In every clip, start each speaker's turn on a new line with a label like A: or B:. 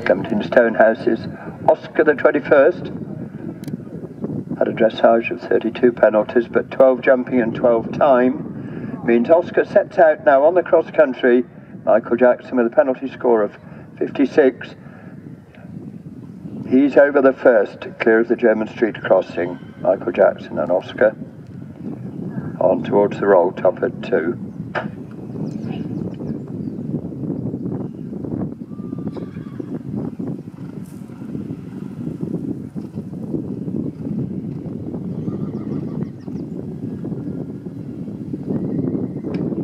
A: Jumped in Stonehouse's Oscar the 21st. Had a dressage of 32 penalties, but 12 jumping and 12 time means Oscar sets out now on the cross country. Michael Jackson with a penalty score of 56. He's over the first, clear of the German Street crossing. Michael Jackson and Oscar on towards the roll top at 2.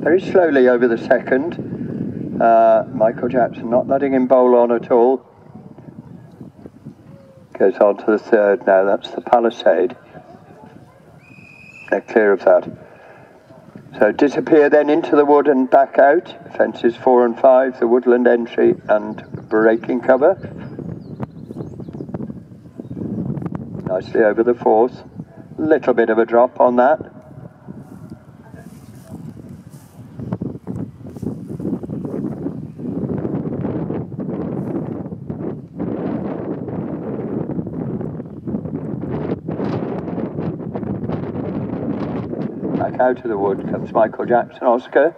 A: Very slowly over the second. Michael Jackson not letting him bowl on at all. Goes on to the third now, that's the Palisade. They're clear of that. So disappear then into the wood and back out. Fences 4 and 5, the woodland entry and breaking cover. Nicely over the fourth. Little bit of a drop on that. Out of the wood comes Michael Jackson, Oscar.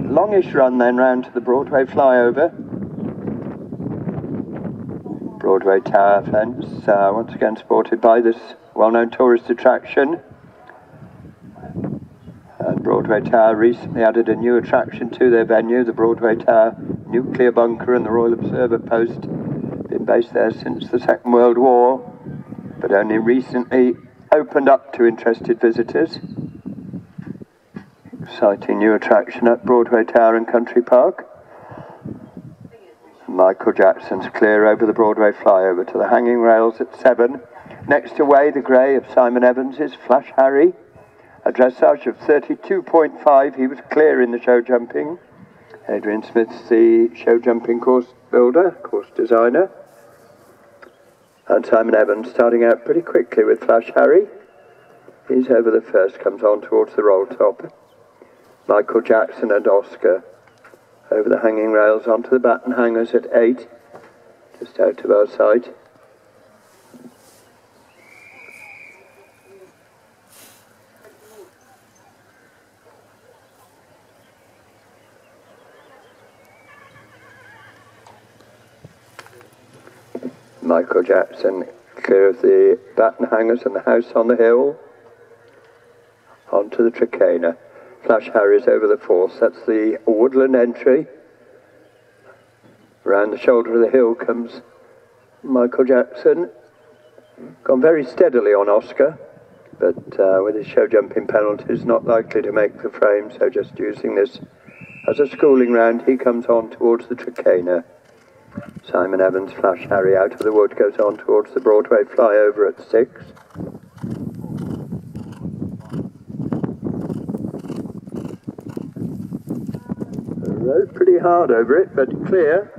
A: Longish run then round to the Broadway flyover. Broadway Tower fence, once again supported by this well-known tourist attraction. And Broadway Tower recently added a new attraction to their venue, the Broadway Tower Nuclear Bunker and the Royal Observer Post. Been based there since the Second World War, but only recently opened up to interested visitors. Exciting new attraction at Broadway Tower and Country Park. Michael Jackson's clear over the Broadway flyover to the hanging rails at 7. Next away, the grey of Simon Evans's Flash Harry. A dressage of 32.5. He was clear in the show jumping. Adrian Smith's the show jumping course builder, course designer. And Simon Evans starting out pretty quickly with Flash Harry. He's over the first, comes on towards the roll top. Michael Jackson and Oscar over the hanging rails onto the batten hangers at 8, just out of our sight. Michael Jackson clear of the batten hangers and the house on the hill. Onto the Tricana. Flash Harry's over the fourth, that's the woodland entry. Around the shoulder of the hill comes Michael Jackson. Gone very steadily on Oscar, but with his show jumping penalties not likely to make the frame, so just using this as a schooling round. He comes on towards the Tricana. Simon Evans, Flash Harry out of the wood, goes on towards the Broadway flyover at 6. Rode pretty hard over it, but clear.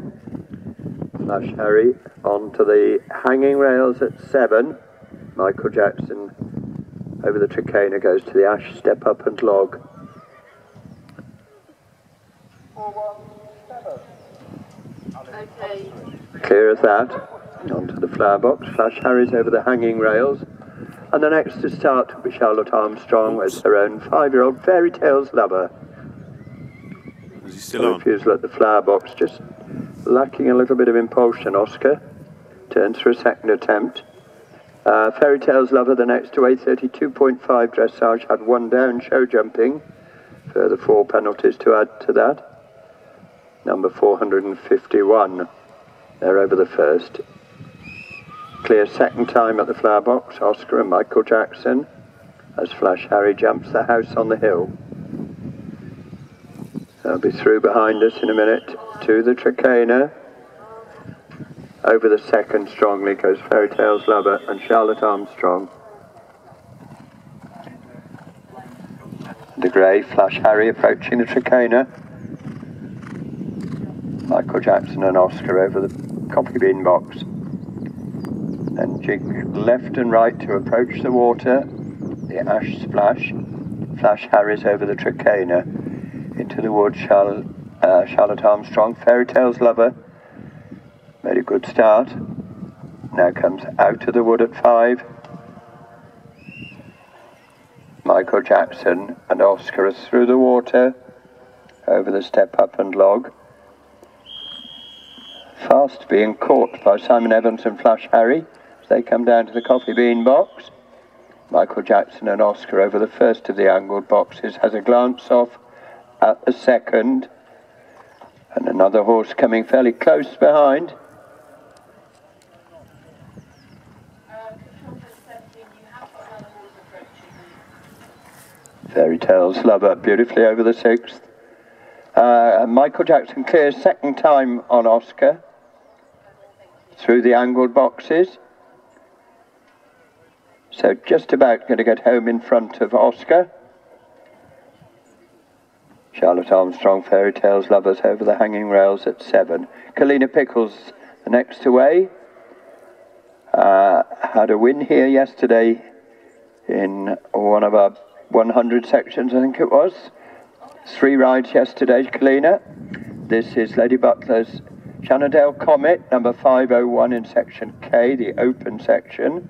A: Flash Harry onto the hanging rails at 7. Michael Jackson over the Tricana goes to the ash, step up and log.
B: 4-1-7. Okay.
A: Clear of that. Onto the flower box. Flash Harry's over the hanging rails. And the next to start will be Charlotte Armstrong with her own 5-year-old Fairy Tales lover.
C: Is he still on?
A: Refusal at the flower box, just lacking a little bit of impulsion. Oscar turns for a second attempt. Fairy Tales lover, the next away, 32.5 dressage, had 1 down show jumping. Further 4 penalties to add to that. Number 451. They're over the first. Clear second time at the flower box, Oscar and Michael Jackson, as Flash Harry jumps the house on the hill. They'll be through behind us in a minute to the Tricana. Over the second strongly goes Fairy Tales lover and Charlotte Armstrong. The grey, Flash Harry approaching the Tricana. Michael Jackson and Oscar over the coffee bean box. Then jig left and right to approach the water. The ash splash. Flash Harry's over the Tricana. Into the wood, Charlotte Armstrong, Fairy Tales lover. Very good start. Now comes out of the wood at 5. Michael Jackson and Oscar are through the water over the step up and log. Fast being caught by Simon Evans and Flash Harry as they come down to the coffee bean box. Michael Jackson and Oscar over the first of the angled boxes has a glance off at the second. And another horse coming fairly close behind. Fairy Tales Lover beautifully over the 6th. Michael Jackson clears second time on Oscar through the angled boxes. So just about going to get home in front of Oscar. Charlotte Armstrong, Fairy Tales Lovers over the hanging rails at 7. Kalina Pickles the next away. Had a win here yesterday in one of our 100 sections, I think it was. 3 rides yesterday, Kalina. This is Lady Butler's Shenandoah Comet, number 501 in section K, the open section.